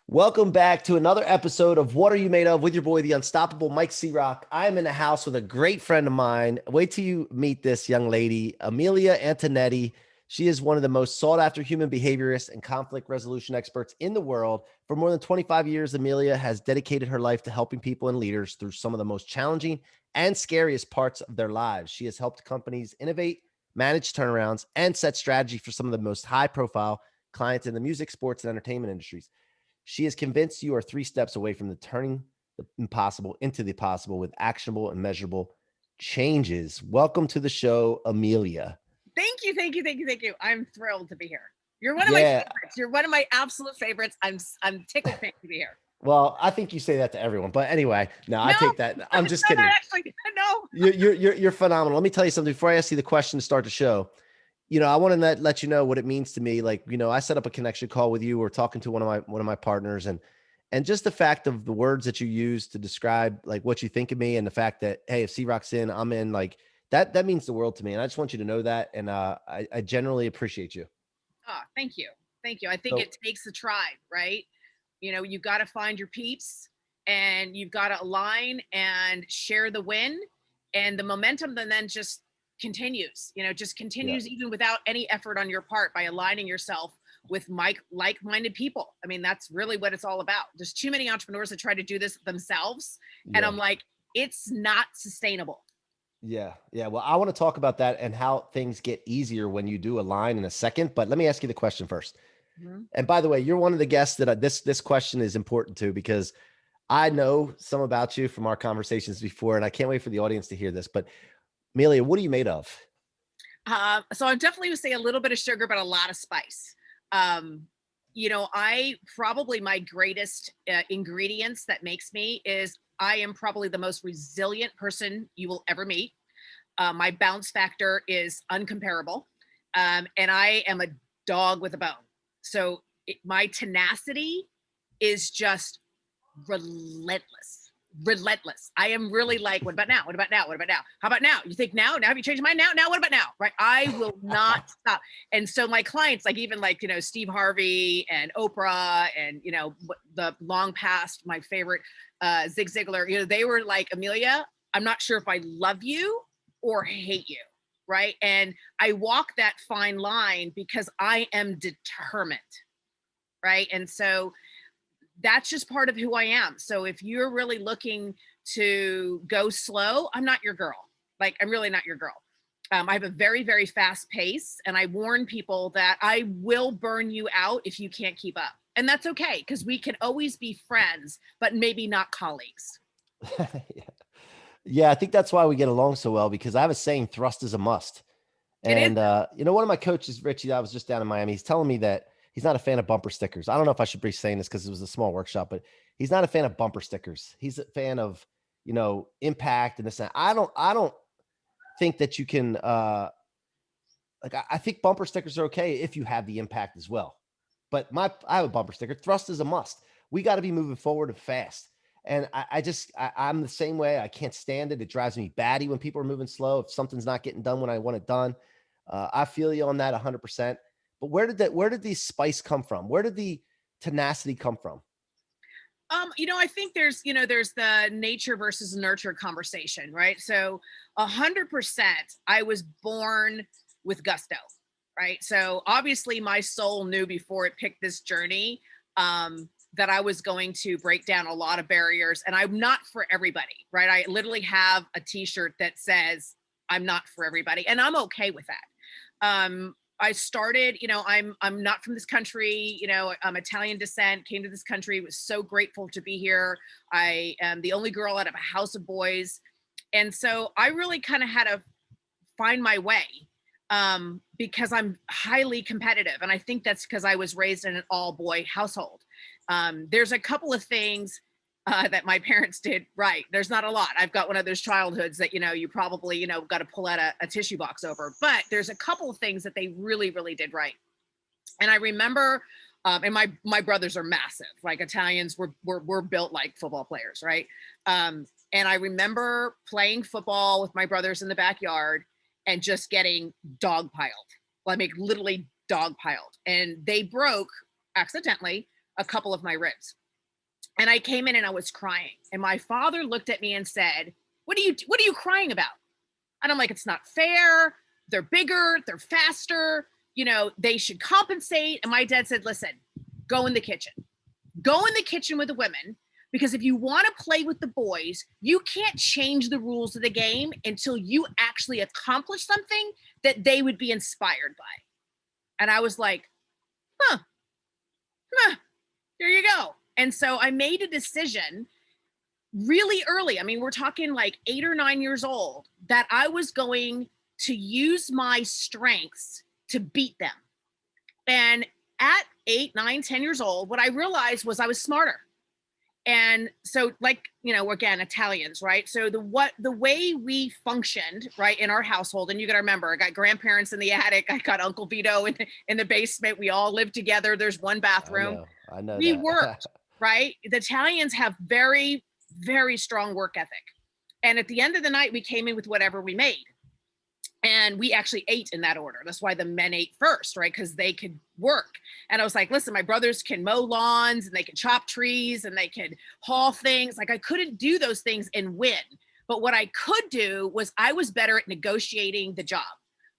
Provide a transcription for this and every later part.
Welcome back to another episode of What Are You Made Of with your boy, the unstoppable Mike C-Roc. I'm in the house with a great friend of mine. Wait till you meet this young lady, Amilya Antonetti. She is one of the most sought after human behaviorists and conflict resolution experts in the world. For more than 25 years, Amelia has dedicated her life to helping people and leaders through some of the most challenging and scariest parts of their lives. She has helped companies innovate, manage turnarounds, and set strategy for some of the most high profile clients in the music, sports, and entertainment industries. She is convinced you are three steps away from the turning the impossible into the possible with actionable and measurable changes. Welcome to the show, Amelia. Thank you, thank you, thank you, thank you. I'm thrilled to be here. You're one of my Yeah. favorites. You're one of my absolute favorites. I'm tickled pink to be here. Well, I think you say that to everyone, but anyway, no, I No, take that. I'm just no, kidding. not actually. No. You're phenomenal. Let me tell you something before I ask you the question to start the show. I want to let you know what it means to me. Like, I set up a connection call with you. We're talking to one of my partners, and just the fact of the words that you use to describe like what you think of me, and the fact that, hey, if C-Roc's in, I'm in, like that means the world to me. And I just want you to know that. And I generally appreciate you. Oh, thank you. Thank you. I think So it takes a tribe, right? You've got to find your peeps and you've got to align and share the win, and the momentum then just continues, just yeah, continues even without any effort on your part by aligning yourself with like-minded people. I mean, that's really what it's all about. There's too many entrepreneurs that try to do this themselves. And yeah, I'm like, it's not sustainable. yeah. Well, I want to talk about that and how things get easier when you do align in a second. But let me ask you the question first. Mhm. And by the way, you're one of the guests that this question is important to, because I know some about you from our conversations before, and I can't wait for the audience to hear this. But Amelia, what are you made of? So I definitely would say a little bit of sugar, but a lot of spice. Um, I probably my greatest ingredients that makes me is I am probably the most resilient person you will ever meet. My bounce factor is uncomparable, and I am a dog with a bone. So my tenacity is just relentless. Relentless. I am really like, what about now? What about now? What about now? How about now? You think now? Now have you changed your mind? Now what about now? Right? I will not stop. And so my clients, like even like, Steve Harvey and Oprah and, the long past, my favorite, Zig Ziglar, they were like, Amelia, I'm not sure if I love you or hate you. Right. And I walk that fine line because I am determined. Right. And so that's just part of who I am. So if you're really looking to go slow, I'm not your girl. Like, I'm really not your girl. I have a very, very fast pace, and I warn people that I will burn you out if you can't keep up. And that's okay, because we can always be friends, but maybe not colleagues. Yeah. Yeah, I think that's why we get along so well, because I have a saying, thrust is a must. It is. And one of my coaches, Richie, I was just down in Miami, he's telling me that he's not a fan of bumper stickers. I don't know if I should be saying this because it was a small workshop, but he's not a fan of bumper stickers. He's a fan of, impact and this. And I don't think that you can I think bumper stickers are okay if you have the impact as well. But I have a bumper sticker. Thrust is a must. We got to be moving forward and fast. And I'm the same way. I can't stand it. It drives me batty when people are moving slow. If something's not getting done when I want it done, I feel you on that 100%. But where did the spice come from? Where did the tenacity come from? I think there's the nature versus nurture conversation, right? So 100%, I was born with gusto, right? So obviously my soul knew before it picked this journey, that I was going to break down a lot of barriers, and I'm not for everybody, right? I literally have a t-shirt that says I'm not for everybody, and I'm okay with that. I started, I'm not from this country, I'm Italian descent, came to this country, was so grateful to be here. I am the only girl out of a house of boys. And so I really kind of had to find my way, because I'm highly competitive. And I think that's because I was raised in an all boy household. There's a couple of things that my parents did right. There's not a lot. I've got one of those childhoods that, you probably, got to pull out a tissue box over. But there's a couple of things that they really, really did right. And I remember, and my brothers are massive. Like Italians, we're built like football players, right? And I remember playing football with my brothers in the backyard and just getting dogpiled, like literally dogpiled. And they broke accidentally a couple of my ribs. And I came in and I was crying. And my father looked at me and said, what are you crying about? And I'm like, it's not fair. They're bigger, they're faster, they should compensate. And my dad said, listen, go in the kitchen. Go in the kitchen with the women, because if you want to play with the boys, you can't change the rules of the game until you actually accomplish something that they would be inspired by. And I was like, huh, here you go. And so I made a decision really early. I mean, we're talking like 8 or 9 years old, that I was going to use my strengths to beat them. And at 8, 9, 10 years old, what I realized was I was smarter. And so, like, again, Italians, right? So the way we functioned, right, in our household, and you got to remember, I got grandparents in the attic, I got Uncle Vito in the basement. We all live together. There's one bathroom. I know We that. worked, right? The Italians have very, very strong work ethic. And at the end of the night, we came in with whatever we made. And we actually ate in that order. That's why the men ate first, right? Because they could work. And I was like, listen, my brothers can mow lawns and they can chop trees and they could haul things. Like, I couldn't do those things and win. But what I could do was I was better at negotiating the job,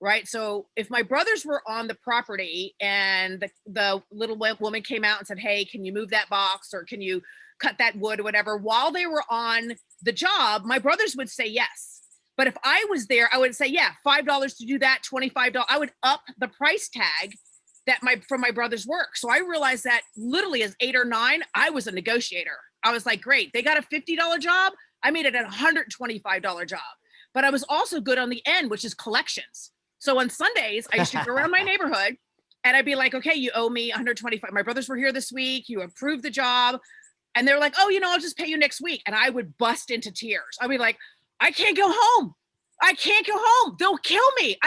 right? So if my brothers were on the property and the little woman came out and said, hey, can you move that box, or can you cut that wood or whatever, while they were on the job, my brothers would say yes. But if I was there, I would say, yeah, $5 to do that, $25. I would up the price tag from my brother's work. So I realized that literally as 8 or 9, I was a negotiator. I was like, great, they got a $50 job. I made it a $125 job. But I was also good on the end, which is collections. So on Sundays, I used to go around my neighborhood and I'd be like, okay, you owe me 125. My brothers were here this week. You approved the job. And they're like, oh, I'll just pay you next week. And I would bust into tears. I'd be like, I can't go home. I can't go home. They'll kill me.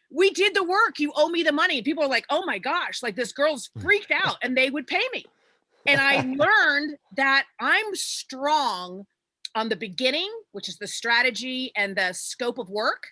We did the work. You owe me the money. And people are like, oh my gosh, like this girl's freaked out, and they would pay me. And I learned that I'm strong on the beginning, which is the strategy and the scope of work.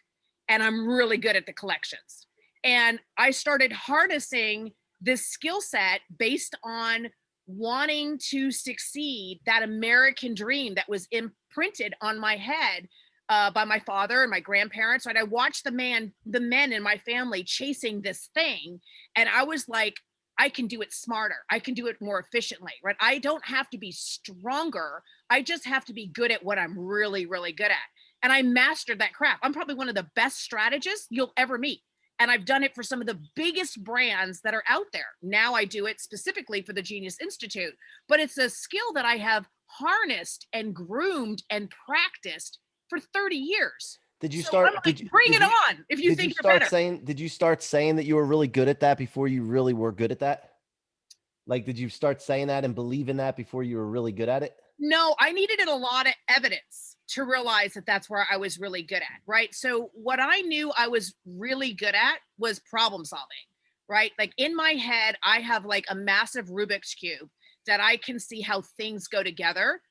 And I'm really good at the collections. And I started harnessing this skill set based on wanting to succeed, that American dream that was imprinted on my head by my father and my grandparents. Right? I watched the men in my family chasing this thing. And I was like, I can do it smarter. I can do it more efficiently, right? I don't have to be stronger. I just have to be good at what I'm really, really good at. And I mastered that craft. I'm probably one of the best strategists you'll ever meet. And I've done it for some of the biggest brands that are out there. Now I do it specifically for the Genius Institute, but it's a skill that I have harnessed and groomed and practiced for 30 years. Did you start? Bring it on if you think you're better. Did you start saying that you were really good at that before you really were good at that? Like, did you start saying that and believe in that before you were really good at it? No, I needed a lot of evidence to realize that that's where I was really good at, right? So what I knew I was really good at was problem solving, right? Like in my head, I have like a massive Rubik's Cube that I can see how things go together.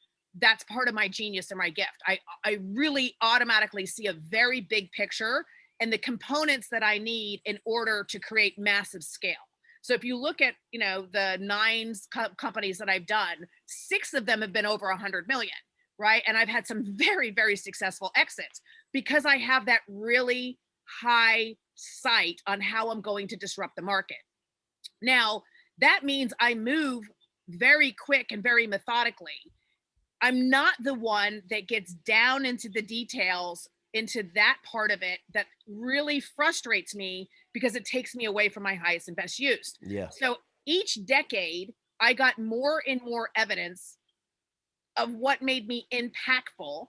That's part of my genius and my gift. I really automatically see a very big picture and the components that I need in order to create massive scale. So if you look at, the 9 companies that I've done, 6 of them have been over 100 million, right? And I've had some very, very successful exits because I have that really high sight on how I'm going to disrupt the market. Now, that means I move very quick and very methodically. I'm not the one that gets down into the details, into that part of it that really frustrates me because it takes me away from my highest and best use. Yeah. So each decade, I got more and more evidence of what made me impactful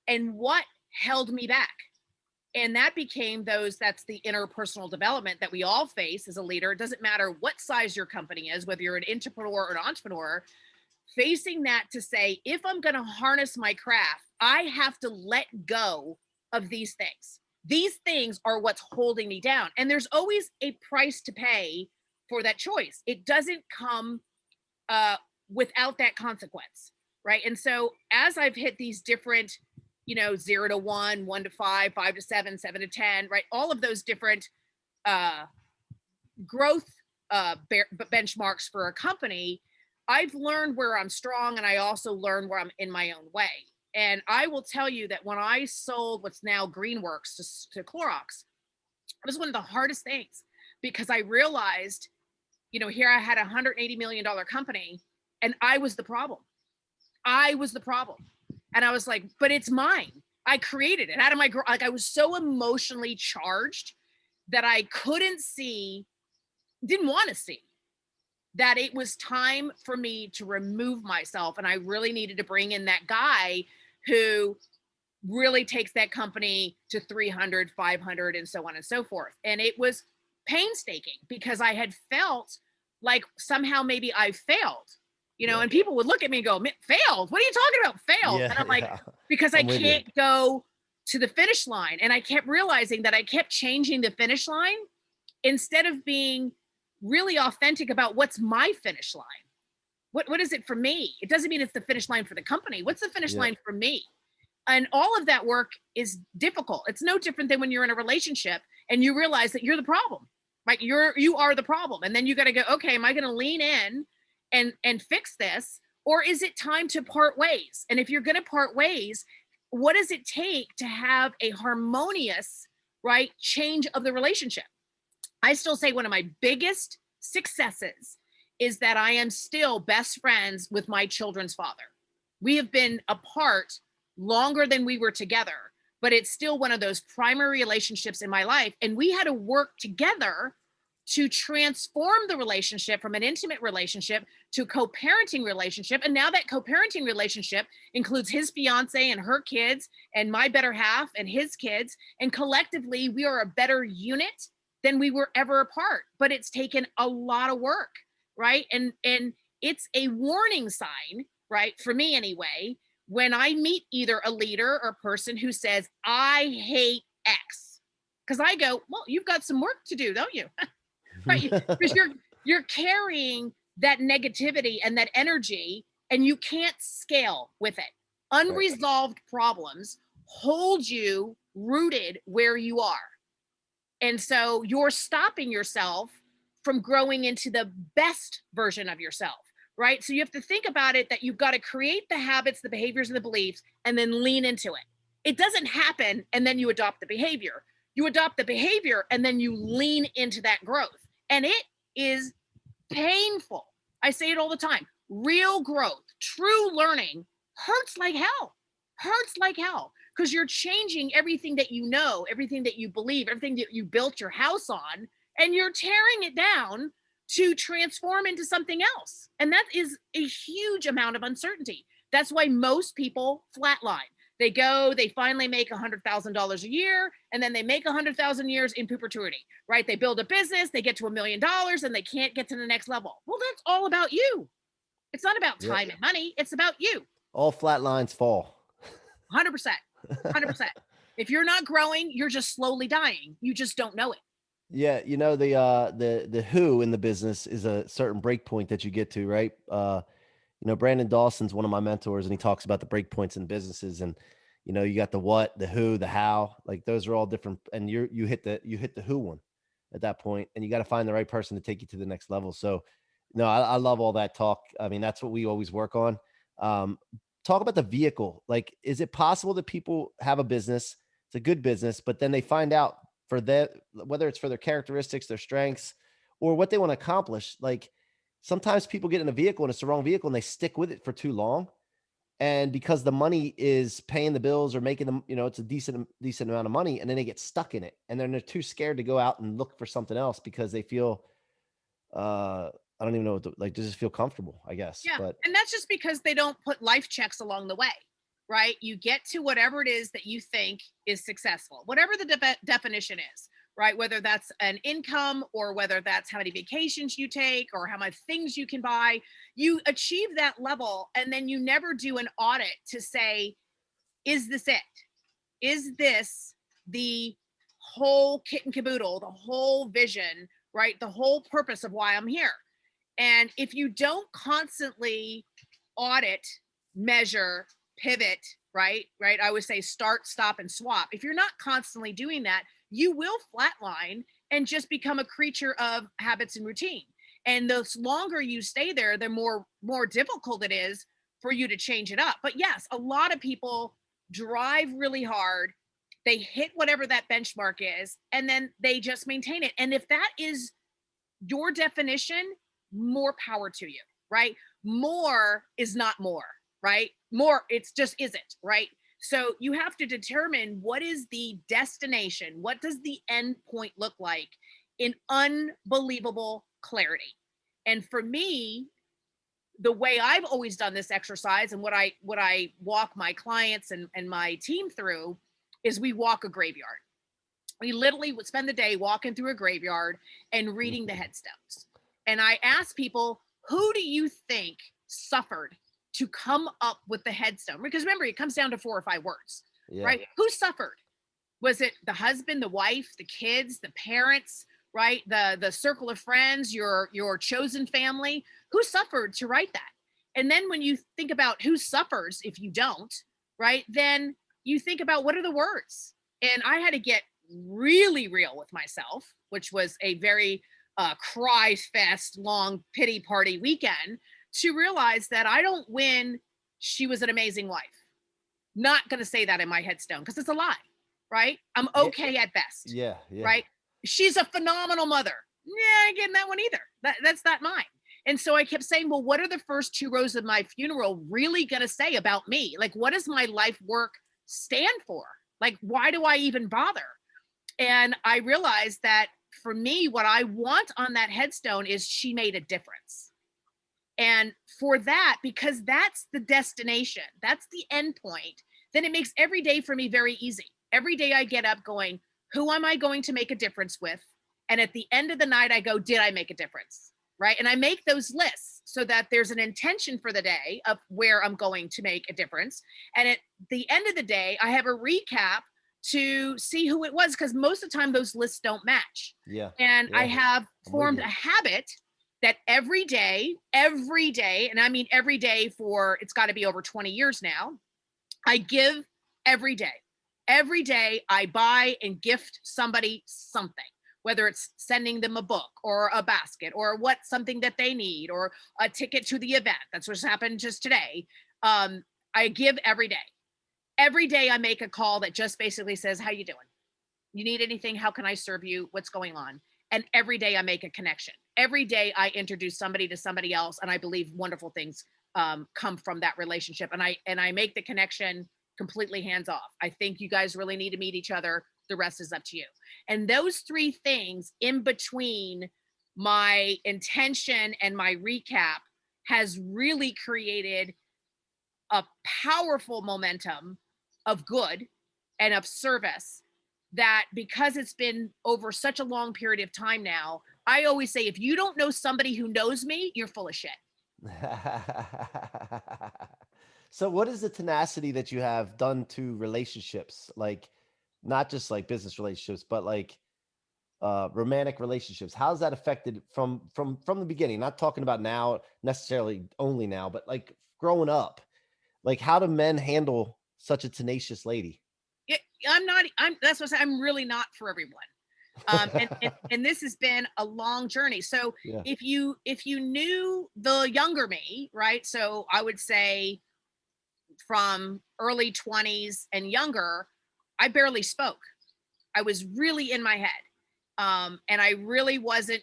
and what held me back. And that became that's the interpersonal development that we all face as a leader. It doesn't matter what size your company is, whether you're an entrepreneur or an entrepreneur, facing that to say, if I'm going to harness my craft, I have to let go of these things. These things are what's holding me down. And there's always a price to pay for that choice. It doesn't come without that consequence, right? And so as I've hit these different, 0 to 1, 1 to 5, 5 to 7, 7 to 10, right? All of those different growth benchmarks for a company, I've learned where I'm strong, and I also learned where I'm in my own way. And I will tell you that when I sold what's now Greenworks to Clorox, it was one of the hardest things because I realized, here I had a $180 million company and I was the problem. I was the problem. And I was like, but it's mine. I created it out of like I was so emotionally charged that I couldn't see, didn't want to see that it was time for me to remove myself. And I really needed to bring in that guy who really takes that company to 300, 500, and so on and so forth. And it was painstaking because I had felt like somehow maybe I failed, Yeah. and people would look at me and go, failed? What are you talking about? Failed? Yeah. And I'm like, Yeah. because I I'm with you. can't go to the finish line. And I kept realizing that I kept changing the finish line instead of being really authentic about what's my finish line. What is it for me? It doesn't mean it's the finish line for the company. What's the finish Yeah. line for me? And all of that work is difficult. It's no different than when you're in a relationship and you realize that you're the problem, right? You are the problem. And then you got to go, okay, am I going to lean in and fix this? Or is it time to part ways? And if you're going to part ways, what does it take to have a harmonious, right, change of the relationship? I still say one of my biggest successes is that I am still best friends with my children's father. We have been apart longer than we were together, but it's still one of those primary relationships in my life. And we had to work together to transform the relationship from an intimate relationship to a co-parenting relationship. And now that co-parenting relationship includes his fiance and her kids and my better half and his kids. And collectively, we are a better unit than we were ever apart. But it's taken a lot of work, right? And it's a warning sign, right? For me anyway, when I meet either a leader or a person who says, I hate X, because I go, well, you've got some work to do, don't you? Right? Because you're carrying that negativity and that energy, and you can't scale with it. Unresolved problems hold you rooted where you are. And so you're stopping yourself from growing into the best version of yourself, right? So you have to think about it that you've got to create the habits, the behaviors, and the beliefs, and then lean into it. It doesn't happen and then you adopt the behavior. You adopt the behavior and then you lean into that growth. And it is painful. I say it all the time. Real growth, true learning hurts like hell. Hurts like hell because you're changing everything that you know, everything that you believe, everything that you built your house on, and you're tearing it down to transform into something else. And that is a huge amount of uncertainty. That's why most people flatline. They go, they finally make $100,000 a year, and then they make 100,000 years in perpetuity, right? They build a business, they get to $1 million, and they can't get to the next level. Well, that's all about you. It's not about time and money. It's about you. All flat lines fall. 100%. 100%. If you're not growing, you're just slowly dying. You just don't know it. Yeah, the who in the business is a certain break point that you get to, right? Brandon Dawson's one of my mentors, and he talks about the break points in businesses, and you got the what, the who, the how, like those are all different, and you hit the who one at that point, and you got to find the right person to take you to the next level. So, no, I love all that talk. I mean, that's what we always work on. Um, Talk about the vehicle. Like, is it possible that people have a business, it's a good business, but then they find out for that, whether it's for their characteristics, their strengths, or what they want to accomplish, like sometimes people get in a vehicle and it's the wrong vehicle and they stick with it for too long. And because the money is paying the bills or making them, it's a decent amount of money, and then they get stuck in it. And then they're too scared to go out and look for something else because they feel, I don't even know like, just feel comfortable, I guess. Yeah. But And that's just because they don't put life checks along the way, right? You get to whatever it is that you think is successful, whatever the definition is, right? Whether that's an income or whether that's how many vacations you take or how much things you can buy, you achieve that level. And then you never do an audit to say, is this it? Is this the whole kit and caboodle, the whole vision, right? The whole purpose of why I'm here. And if you don't constantly audit, measure, pivot, right? Right. I would say start, stop, and swap. If you're not constantly doing that, you will flatline and just become a creature of habits and routine. And the longer you stay there, the more difficult it is for you to change it up. But yes, a lot of people drive really hard. They hit whatever that benchmark is, and then they just maintain it. And if that is your definition, more power to you, right? More is not more, right? More, it's just isn't, right? So you have to determine what is the destination, what does the end point look like in unbelievable clarity. And for me, the way I've always done this exercise and what I walk my clients and my team through is we walk a graveyard. We literally would spend the day walking through a graveyard and reading the headstones. And I ask people, who do you think suffered to come up with the headstone? Because remember, it comes down to 4 or 5 words, Yeah. right? Who suffered? Was it the husband, the wife, the kids, the parents, right? The circle of friends, your chosen family? Who suffered to write that? And then when you think about who suffers if you don't, right? Then you think about what are the words? And I had to get really real with myself, which was a very cry fest, long pity party weekend, to realize that I don't win. She was an amazing wife. Not going to say that in my headstone because it's a lie, right? I'm okay at best, Yeah. Yeah. right? She's a phenomenal mother. Yeah, I ain't getting that one either. That's not mine. And so I kept saying, well, what are the first 2 rows of my funeral really going to say about me? Like, what does my life work stand for? Like, why do I even bother? And I realized that for me, what I want on that headstone is she made a difference. And for that, because that's the destination, that's the end point, then it makes every day for me very easy. Every day I get up going, who am I going to make a difference with? And at the end of the night, I go, did I make a difference? Right. And I make those lists so that there's an intention for the day of where I'm going to make a difference. And at the end of the day, I have a recap to see who it was, because most of the time those lists don't match. Yeah. And Yeah. I have formed you. a habit that every day, and I mean every day for, it's got to be over 20 years now, I give every day. Every day I buy and gift somebody something, whether it's sending them a book or a basket or something that they need or a ticket to the event. That's what's happened just today. I give every day. Every day I make a call that just basically says, how you doing? You need anything? How can I serve you? What's going on? And every day I make a connection. Every day I introduce somebody to somebody else. And I believe wonderful things come from that relationship. And I make the connection completely hands off. I think you guys really need to meet each other. The rest is up to you. And those 3 things in between my intention and my recap has really created a powerful momentum of good and of service, that because it's been over such a long period of time now, I always say, if you don't know somebody who knows me, you're full of shit. So what is the tenacity that you have done to relationships? Like, not just like business relationships, but like romantic relationships. How's that affected from the beginning? Not talking about now necessarily only now, but like growing up. Like, how do men handle such a tenacious lady? That's what I'm really not for everyone. And this has been a long journey. So Yeah. if you knew the younger me, right? So I would say from early 20s and younger, I barely spoke. I was really in my head. And I really wasn't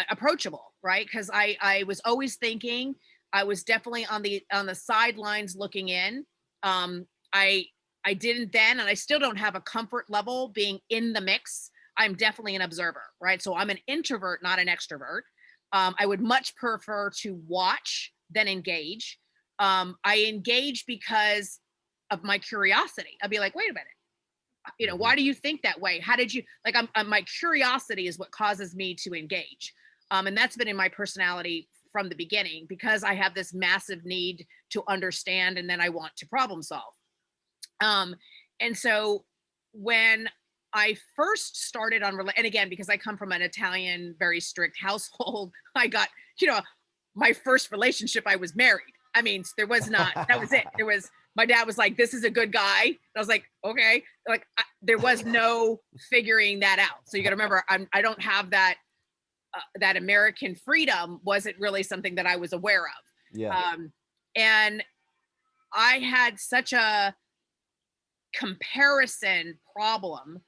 approachable, right? Because I was always thinking. I was definitely on the sidelines looking in. I didn't then, and I still don't have a comfort level being in the mix. I'm definitely an observer, right? So I'm an introvert, not an extrovert. I would much prefer to watch than engage. I engage because of my curiosity. I'd be like, wait a minute, why do you think that way? How did you, like, my curiosity is what causes me to engage. And that's been in my personality from the beginning, because I have this massive need to understand, and then I want to problem solve. And so when I first started and again, because I come from an Italian, very strict household, I got, my first relationship, I was married. I mean, there was not, that was it. My dad was like, this is a good guy. I was like, okay. Like, there was no figuring that out. So you got to remember, I don't have that that American freedom wasn't really something that I was aware of. Yeah. And I had such a comparison problem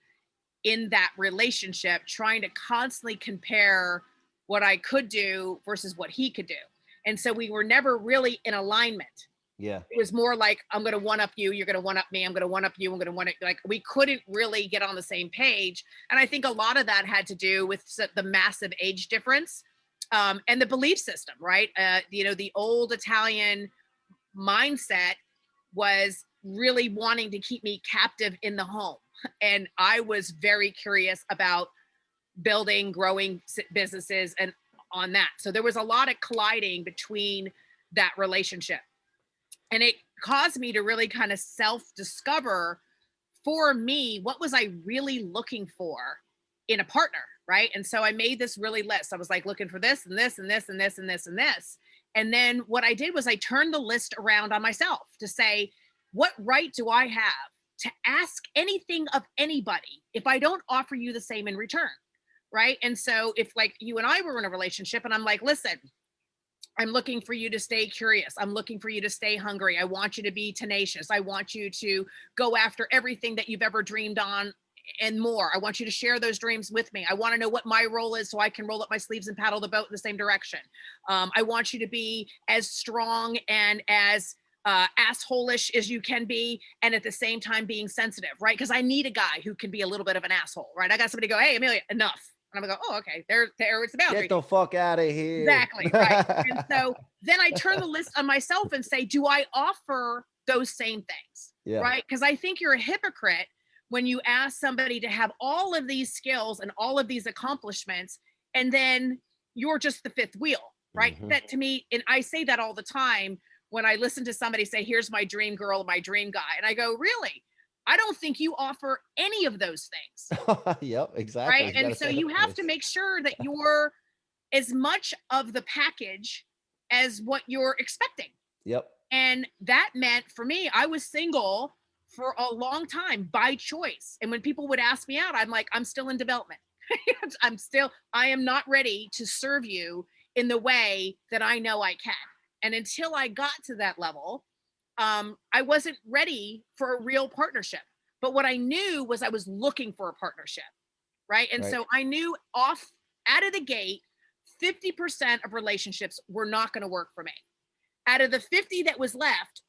in that relationship, trying to constantly compare what I could do versus what he could do. And so we were never really in alignment. Yeah. It was more like, I'm going to one up you, you're going to one up me, I'm going to one up you, I'm going to one up, like, we couldn't really get on the same page. And I think a lot of that had to do with the massive age difference, and the belief system, right? The old Italian mindset was really wanting to keep me captive in the home. And I was very curious about building, growing businesses and on that. So there was a lot of colliding between that relationship. And it caused me to really kind of self-discover, for me, what was I really looking for in a partner, right? And so I made this really list. I was like looking for this and this and this and this and this and this. And then what I did was I turned the list around on myself to say, what right do I have to ask anything of anybody if I don't offer you the same in return? Right. And so if, like, you and I were in a relationship and I'm like, listen, I'm looking for you to stay curious. I'm looking for you to stay hungry. I want you to be tenacious. I want you to go after everything that you've ever dreamed on and more. I want you to share those dreams with me. I want to know what my role is so I can roll up my sleeves and paddle the boat in the same direction. I want you to be as strong and as asshole-ish as you can be, and at the same time being sensitive, right? Because I need a guy who can be a little bit of an asshole, right? I got somebody to go, hey, Amelia, enough. And I'm gonna go, oh, okay, there it's the boundary. Get the fuck out of here. Exactly, right. And so then I turn the list on myself and say, do I offer those same things? Yeah. Right? Because I think you're a hypocrite when you ask somebody to have all of these skills and all of these accomplishments, and then you're just the fifth wheel, right? Mhm. That, to me, and I say that all the time when I listen to somebody say, here's my dream girl, my dream guy. And I go, really? I don't think you offer any of those things. Yep, exactly. Right. And so you have to make sure that you're as much of the package as what you're expecting. Yep. And that meant, for me, I was single for a long time by choice. And when people would ask me out, I'm like, I'm still in development. I am not ready to serve you in the way that I know I can. And until I got to that level, I wasn't ready for a real partnership. But what I knew was I was looking for a partnership. Right. And Right. so I knew off out of the gate, 50% of relationships were not going to work for me. Out of the 50 that was left,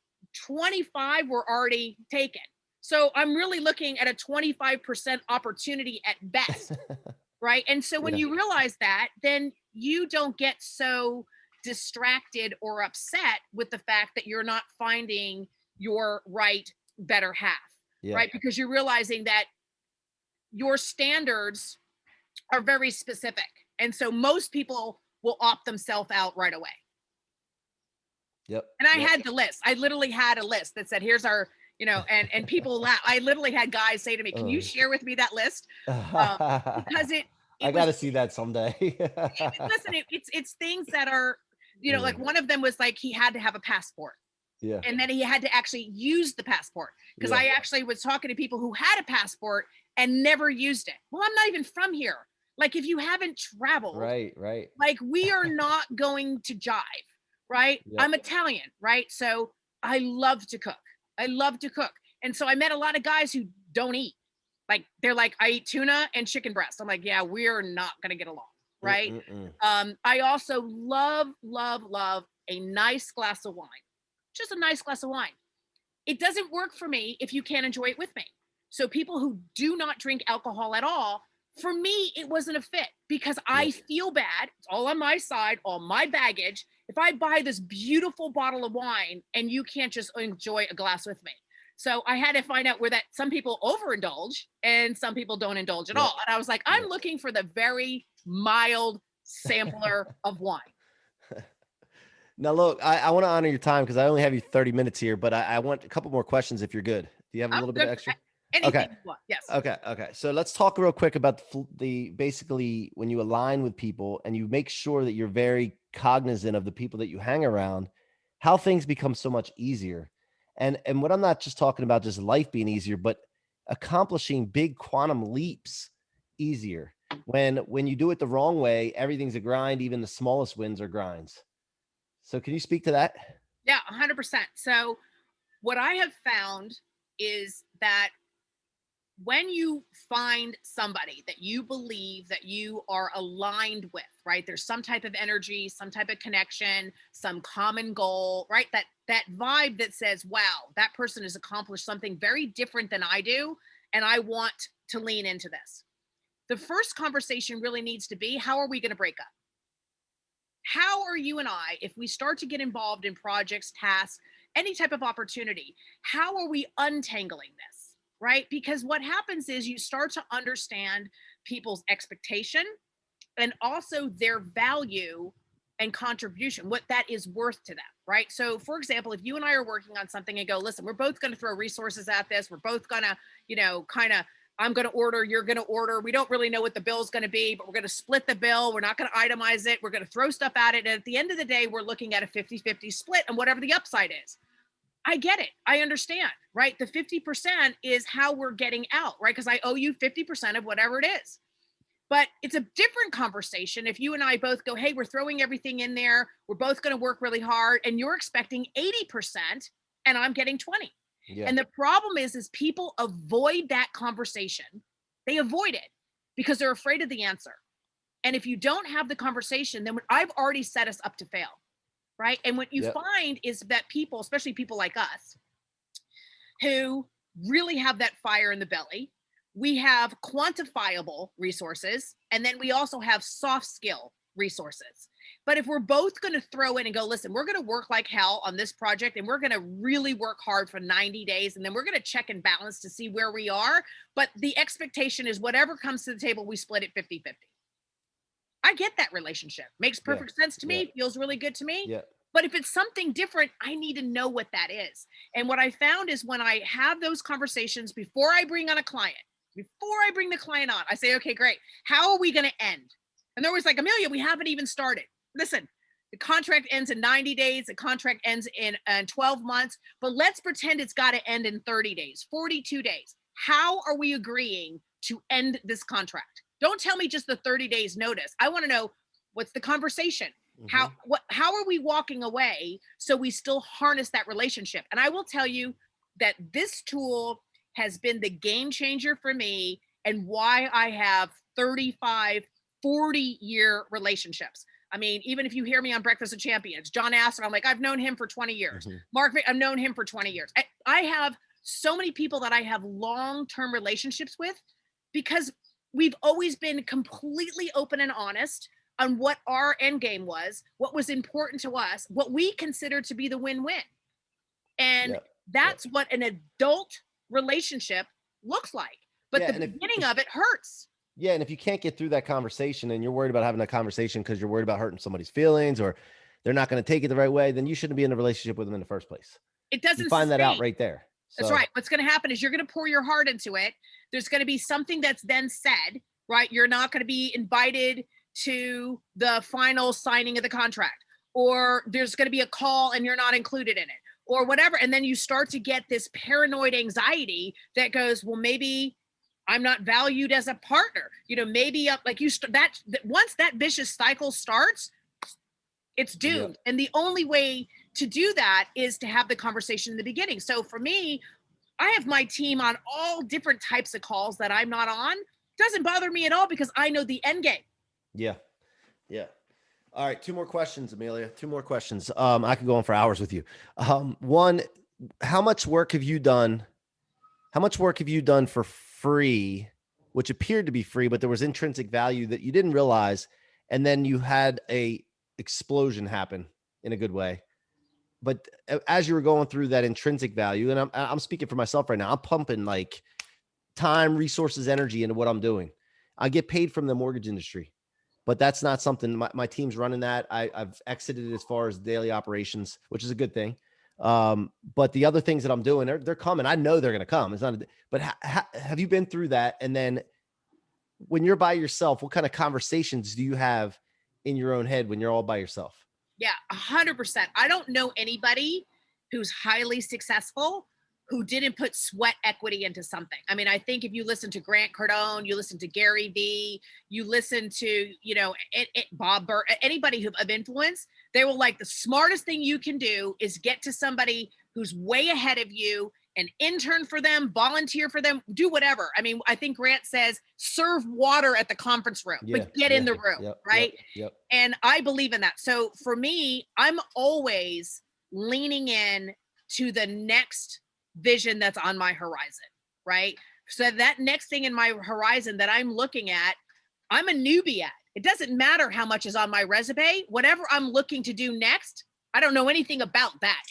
25 were already taken. So I'm really looking at a 25% opportunity at best. Right. And so when Yeah. you realize that, then you don't get so distracted or upset with the fact that you're not finding your right better half. Yeah. Right. Because you're realizing that your standards are very specific. And so most people will opt themselves out right away. Yep. And I Yep. had the list. I literally had a list that said, here's our, and people laugh. I literally had guys say to me, can you share with me that list? Because I was, got to see that someday. listen, it's things that are, like one of them was like, he had to have a passport. Yeah. And then he had to actually use the passport. Because Yeah. I actually was talking to people who had a passport and never used it. Well, I'm not even from here. Like, if you haven't traveled, Right. like, we are not going to jive, right? Yep. I'm Italian, right? So I love to cook. And so I met a lot of guys who don't eat. Like, they're like, I eat tuna and chicken breast. I'm like, yeah, we're not going to get along, right? I also love a nice glass of wine. Just a nice glass of wine. It doesn't work for me if you can't enjoy it with me. So people who do not drink alcohol at all, for me, it wasn't a fit, because I feel bad. It's all on my side, all my baggage. If I buy this beautiful bottle of wine and you can't just enjoy a glass with me. So I had to find out where that some people overindulge and some people don't indulge at all. And I was like, I'm looking for the very mild sampler of wine. Now, look, I want to honor your time because I only have you 30 minutes here, but I want a couple more questions if you're good. Do you have a little bit of extra? Anything you want. Yes. Okay. So let's talk real quick about the basically when you align with people and you make sure that you're very cognizant of the people that you hang around, how things become so much easier. And what I'm not just talking about just life being easier, but accomplishing big quantum leaps easier. When you do it the wrong way, everything's a grind. Even the smallest wins are grinds. So can you speak to that? Yeah, 100%. So what I have found is that when you find somebody that you believe that you are aligned with, right? There's some type of energy, some type of connection, some common goal, right? That vibe that says, wow, that person has accomplished something very different than I do, and I want to lean into this. The first conversation really needs to be, how are we going to break up? How are you and I, if we start to get involved in projects, tasks, any type of opportunity, how are we untangling this? Right? Because what happens is you start to understand people's expectation and also their value and contribution, what that is worth to them. Right. So, for example, if you and I are working on something and go, listen, we're both going to throw resources at this, we're both going to, kind of, I'm going to order, you're going to order. We don't really know what the bill is going to be, but we're going to split the bill. We're not going to itemize it. We're going to throw stuff at it. And at the end of the day, we're looking at a 50-50 split and whatever the upside is. I get it. I understand, right? The 50% is how we're getting out, right? Because I owe you 50% of whatever it is. But it's a different conversation if you and I both go, hey, we're throwing everything in there. We're both going to work really hard. And you're expecting 80% and I'm getting 20. Yeah. And the problem is people avoid that conversation. They avoid it because they're afraid of the answer. And if you don't have the conversation, then I've already set us up to fail. Right. And what you find is that people, especially people like us, who really have that fire in the belly, we have quantifiable resources, and then we also have soft skill resources. But if we're both going to throw in and go, listen, we're going to work like hell on this project and we're going to really work hard for 90 days and then we're going to check and balance to see where we are. But the expectation is whatever comes to the table, we split it 50-50. I get that relationship. Makes perfect sense to me. Feels really good to me. Yeah. But if it's something different, I need to know what that is. And what I found is when I have those conversations before I bring on a client, before I bring the client on, I say, okay, great. How are we going to end? And they're always like, Amelia, we haven't even started. Listen, the contract ends in 90 days. The contract ends in 12 months. But let's pretend it's got to end in 30 days, 42 days. How are we agreeing to end this contract? Don't tell me just the 30 days notice. I want to know what's the conversation. How are we walking away so we still harness that relationship? And I will tell you that this tool has been the game changer for me and why I have 35, 40-year relationships. I mean, even if you hear me on Breakfast of Champions, John Astor, I'm like, I've known him for 20 years. Mark, I've known him for 20 years. I have so many people that I have long-term relationships with because we've always been completely open and honest on what our end game was, what was important to us, what we consider to be the win-win. And that's what an adult relationship looks like. But the beginning of it hurts. Yeah. And if you can't get through that conversation and you're worried about having that conversation because you're worried about hurting somebody's feelings or they're not going to take it the right way, then you shouldn't be in a relationship with them in the first place. It doesn't you find that out right there. So. That's right. What's going to happen is you're going to pour your heart into it. There's going to be something that's then said, right? You're not going to be invited to the final signing of the contract, or there's going to be a call and you're not included in it, or whatever. And then you start to get this paranoid anxiety that goes, well, maybe I'm not valued as a partner. Maybe like that once that vicious cycle starts, it's doomed. And the only way to do that is to have the conversation in the beginning. So for me, I have my team on all different types of calls that I'm not on. Doesn't bother me at all because I know the end game. Yeah. Yeah. All right. 2 more questions, Amelia. 2 more questions. I could go on for hours with you. One, how much work have you done? How much work have you done for free, which appeared to be free, but there was intrinsic value that you didn't realize. And then you had a explosion happen in a good way. But as you were going through that intrinsic value, and I'm speaking for myself right now, I'm pumping like time, resources, energy into what I'm doing. I get paid from the mortgage industry, but that's not something my team's running that. I've exited as far as daily operations, which is a good thing. But the other things that I'm doing, they're coming. I know they're going to come. It's not, but have you been through that? And then when you're by yourself, what kind of conversations do you have in your own head when you're all by yourself? Yeah, 100%. I don't know anybody who's highly successful who didn't put sweat equity into something. I mean, I think if you listen to Grant Cardone, you listen to Gary Vee, you listen to, Bob Burr, anybody of influence, they will like, the smartest thing you can do is get to somebody who's way ahead of you, and intern for them, volunteer for them, do whatever. I mean, I think Grant says, serve water at the conference room, but get in the room, right? Yep. And I believe in that. So for me, I'm always leaning in to the next vision that's on my horizon, right? So that next thing in my horizon that I'm looking at, I'm a newbie at. It doesn't matter how much is on my resume. Whatever I'm looking to do next, I don't know anything about that.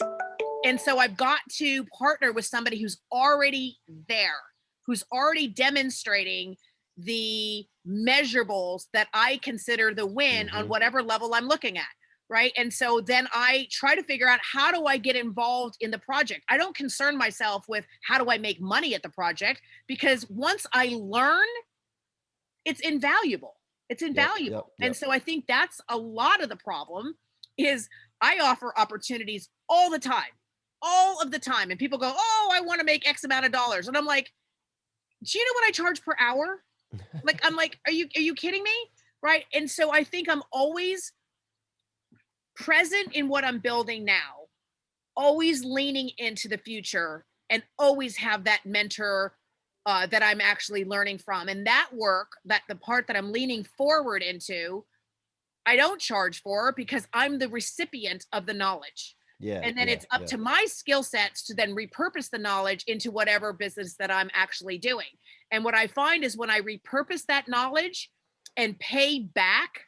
And so I've got to partner with somebody who's already there, who's already demonstrating the measurables that I consider the win on whatever level I'm looking at. Right. And so then I try to figure out, how do I get involved in the project? I don't concern myself with how do I make money at the project, because once I learn, it's invaluable. It's invaluable. And so I think that's a lot of the problem is I offer opportunities all the time. And people go, oh, I want to make X amount of dollars. And I'm like, do you know what I charge per hour? I'm like, are you kidding me? Right. And so I think I'm always present in what I'm building now, always leaning into the future, and always have that mentor that I'm actually learning from. And that work, that the part that I'm leaning forward into, I don't charge for, because I'm the recipient of the knowledge. And then it's up to my skill sets to then repurpose the knowledge into whatever business that I'm actually doing. And what I find is when I repurpose that knowledge and pay back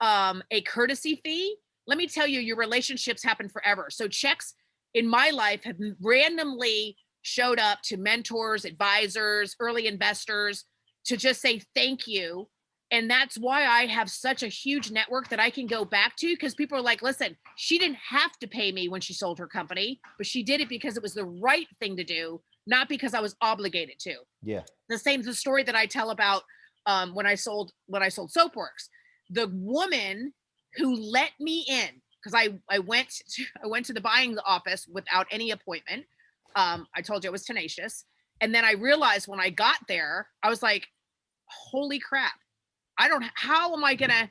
a courtesy fee, let me tell you, your relationships happen forever. So checks in my life have randomly showed up to mentors, advisors, early investors to just say thank you. And that's why I have such a huge network that I can go back to, because people are like, listen, she didn't have to pay me when she sold her company, but she did it because it was the right thing to do, not because I was obligated to. Yeah. The story that I tell about when I sold Soapworks. The woman who let me in, because I went to the buying office without any appointment. I told you I was tenacious. And then I realized when I got there, I was like, holy crap. How am I gonna,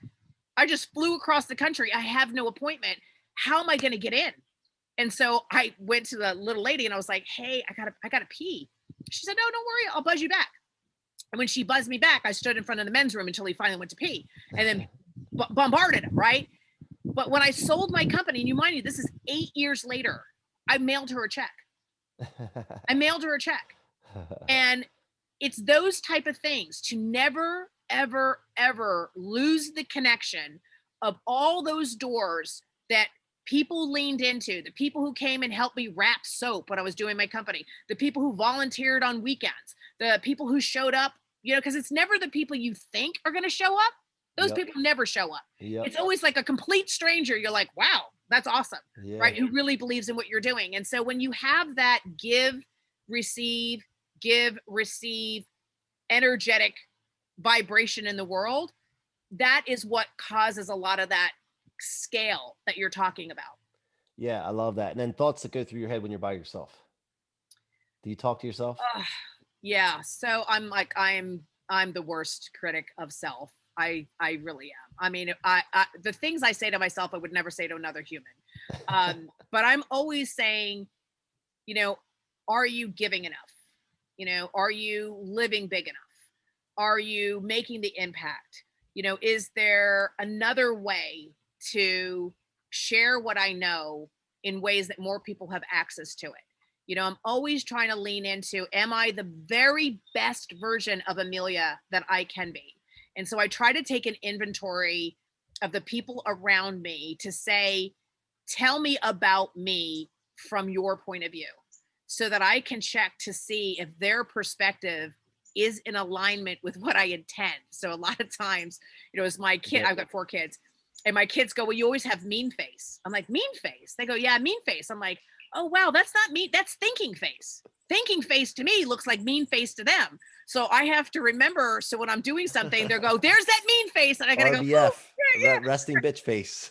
I just flew across the country. I have no appointment. How am I gonna get in? And so I went to the little lady and I was like, hey, I gotta pee. She said, no, don't worry, I'll buzz you back. And when she buzzed me back, I stood in front of the men's room until he finally went to pee, and then bombarded him, right? But when I sold my company, and you mind you, this is 8 years later, I mailed her a check. And it's those type of things, to never, ever, ever lose the connection of all those doors that people leaned into, the people who came and helped me wrap soap when I was doing my company, the people who volunteered on weekends, the people who showed up, because it's never the people you think are going to show up. Those people never show up. It's always like a complete stranger. You're like, wow, that's awesome, right? Who really believes in what you're doing. And so when you have that give, receive, energetic vibration in the world, that is what causes a lot of that scale that you're talking about. Yeah, I love that. And then thoughts that go through your head when you're by yourself. Do you talk to yourself? Yeah. So I'm like, I'm the worst critic of self. I really am. I mean, I the things I say to myself, I would never say to another human. But I'm always saying, are you giving enough? Are you living big enough? Are you making the impact? Is there another way to share what I know in ways that more people have access to it? I'm always trying to lean into, am I the very best version of Amelia that I can be? And so I try to take an inventory of the people around me to say, tell me about me from your point of view, so that I can check to see if their perspective is in alignment with what I intend. So a lot of times, as my kid, I've got 4 kids, and my kids go, well, you always have mean face. I'm like, mean face? They go, yeah, mean face. I'm like, oh, wow, that's not me. That's thinking face. Thinking face to me looks like mean face to them. So I have to remember. So when I'm doing something, they go, there's that mean face. And I got to go, oh, yeah. Resting bitch face.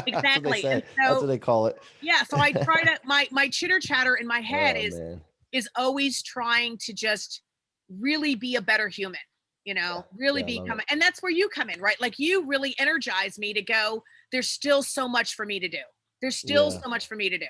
Exactly. That's what they call it. Yeah. So I try to, my chitter chatter in my head is, is always trying to just really be a better human, really I love become, it. and that's where you come in, right? Like you really energize me to go, there's still so much for me to do. There's still Yeah. so much for me to do.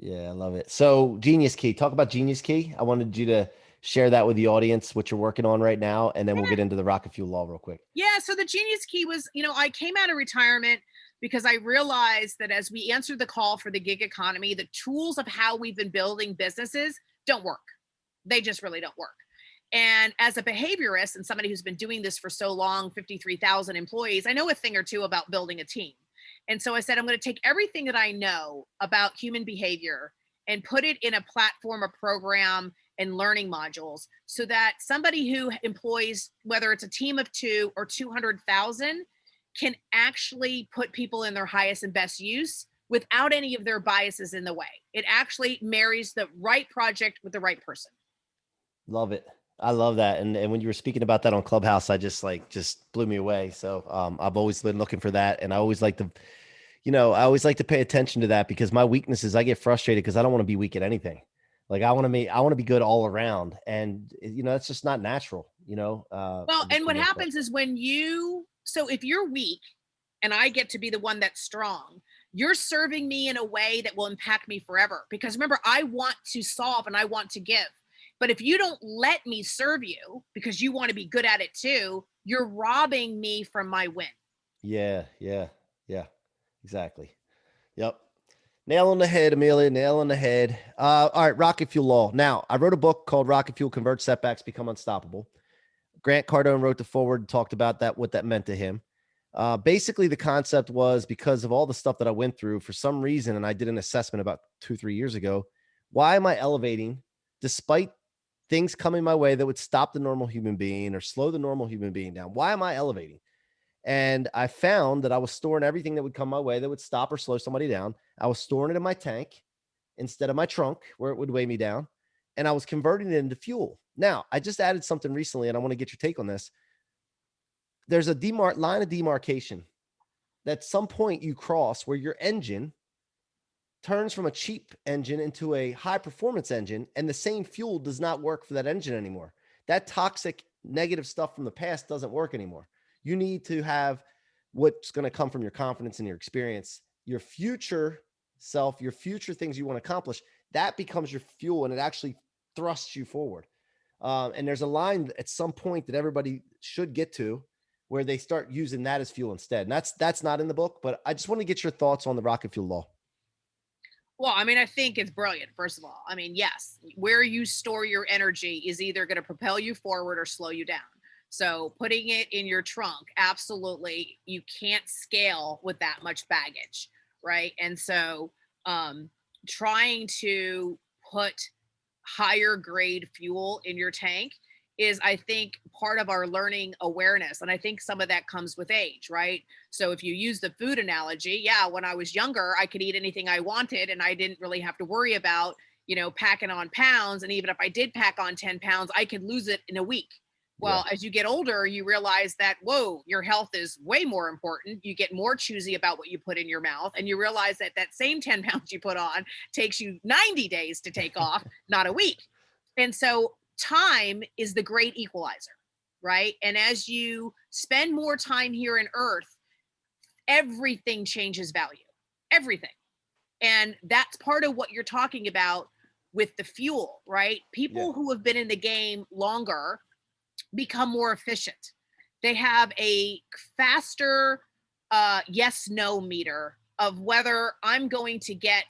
Yeah, I love it. So, Genius Key, talk about Genius Key. I wanted you to share that with the audience, what you're working on right now, and then we'll get into the rocket fuel law real quick. Yeah, so the Genius Key was, I came out of retirement because I realized that as we answered the call for the gig economy, the tools of how we've been building businesses don't work. They just really don't work. And as a behaviorist and somebody who's been doing this for so long, 53,000 employees, I know a thing or two about building a team. And so I said, I'm going to take everything that I know about human behavior and put it in a platform, a program, and learning modules so that somebody who employs, whether it's a team of 2 or 200,000, can actually put people in their highest and best use without any of their biases in the way. It actually marries the right project with the right person. Love it. I love that. And when you were speaking about that on Clubhouse, I just blew me away. So I've always been looking for that. And I always like to, I always like to pay attention to that because my weakness is I get frustrated because I don't want to be weak at anything. Like I want to be good all around. And that's just not natural, Well, just and for what the most part. happens is so if you're weak and I get to be the one that's strong, you're serving me in a way that will impact me forever. Because remember, I want to solve and I want to give. But if you don't let me serve you because you want to be good at it too, you're robbing me from my win. Yeah, yeah, yeah, exactly. Yep. Nail on the head, Amelia. Nail on the head. All right, rocket fuel law. Now, I wrote a book called Rocket Fuel: Convert Setbacks, Become Unstoppable. Grant Cardone wrote the forward, talked about that, what that meant to him. Basically, the concept was because of all the stuff that I went through for some reason, and I did an assessment about 2, 3 years ago. Why am I elevating despite things coming my way that would stop the normal human being or slow the normal human being down? Why am I elevating? And I found that I was storing everything that would come my way that would stop or slow somebody down. I was storing it in my tank instead of my trunk where it would weigh me down. And I was converting it into fuel. Now, I just added something recently, and I want to get your take on this. There's a line of demarcation that some point you cross where your engine turns from a cheap engine into a high performance engine, and the same fuel does not work for that engine anymore. That toxic negative stuff from the past doesn't work anymore. You need to have what's going to come from your confidence and your experience, your future self, your future things you want to accomplish. That becomes your fuel, and it actually thrusts you forward. And there's a line at some point that everybody should get to where they start using that as fuel instead. And that's not in the book, but I just want to get your thoughts on the rocket fuel law. Well, I mean, I think it's brilliant, first of all. I mean, yes, where you store your energy is either going to propel you forward or slow you down. So putting it in your trunk, absolutely, you can't scale with that much baggage, right? And so trying to put higher grade fuel in your tank is, I think, part of our learning awareness. And I think some of that comes with age, right? So if you use the food analogy, yeah, when I was younger, I could eat anything I wanted and I didn't really have to worry about, packing on pounds. And even if I did pack on 10 pounds, I could lose it in a week. Yeah. Well, as you get older, you realize that, whoa, your health is way more important. You get more choosy about what you put in your mouth. And you realize that that same 10 pounds you put on takes you 90 days to take off, not a week. And so time is the great equalizer, right? And as you spend more time here in Earth, everything changes value, everything. And that's part of what you're talking about with the fuel, right? Yeah. People who have been in the game longer become more efficient. They have a faster yes no meter of whether I'm going to get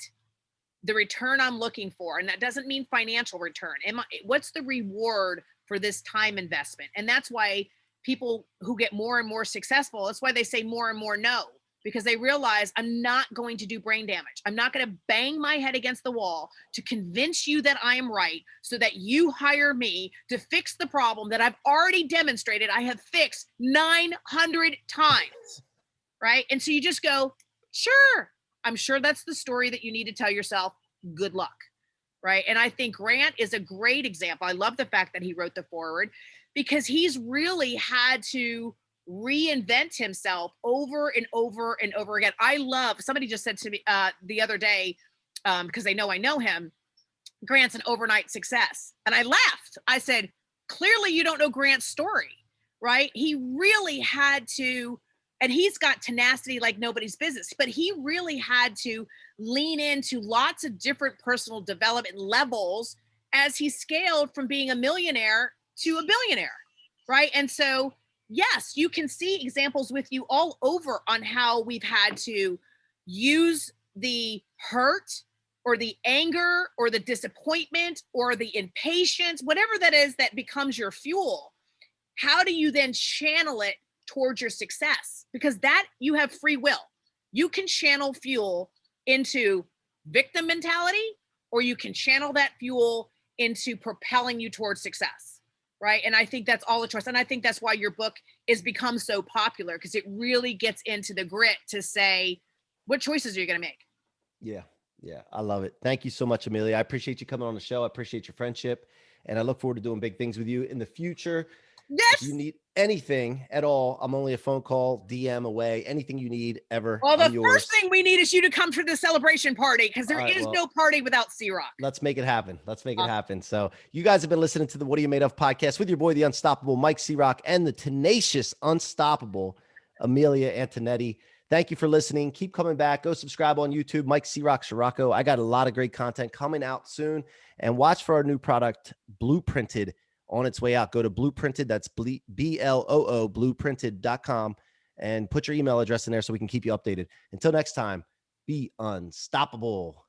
the return I'm looking for. And that doesn't mean financial return. What's the reward for this time investment? And that's why people who get more and more successful, that's why they say more and more no, because they realize I'm not going to do brain damage. I'm not going to bang my head against the wall to convince you that I am right so that you hire me to fix the problem that I've already demonstrated I have fixed 900 times. Right. And so you just go, sure, I'm sure that's the story that you need to tell yourself. Good luck. Right. And I think Grant is a great example. I love the fact that he wrote the forward because he's really had to reinvent himself over and over and over again. Somebody just said to me the other day, because they know I know him, Grant's an overnight success. And I laughed. I said, clearly you don't know Grant's story, right? He really had to, and he's got tenacity like nobody's business, but he really had to lean into lots of different personal development levels as he scaled from being a millionaire to a billionaire, right? And so, yes, you can see examples with you all over on how we've had to use the hurt or the anger or the disappointment or the impatience, whatever that is that becomes your fuel. How do you then channel it towards your success? Because that you have free will. You can channel fuel into victim mentality, or you can channel that fuel into propelling you towards success, right? And I think that's all a choice. And I think that's why your book is become so popular, because it really gets into the grit to say, what choices are you going to make? Yeah. Yeah. I love it. Thank you so much, Amelia. I appreciate you coming on the show. I appreciate your friendship, and I look forward to doing big things with you in the future. If you Yes. need anything at all, I'm only a phone call, DM away. Anything you need ever, Well, the I'm first yours. thing we need is you to come to the celebration party, because All there right. is Well, no party without C-Roc. let's make it happen. Let's make it Awesome. happen. So you guys have been listening to the What Are You Made Of podcast with your boy, the unstoppable Mike C-Roc, and the tenacious, unstoppable Amelia Antonetti. Thank you for listening. Keep coming back. Go subscribe on YouTube, Mike C-Roc, Ciorrocco. I got a lot of great content coming out soon. And watch for our new product, Blueprinted, on its way out. Go to Blueprinted. That's BLOO, blueprinted.com. And put your email address in there so we can keep you updated. Until next time, be unstoppable.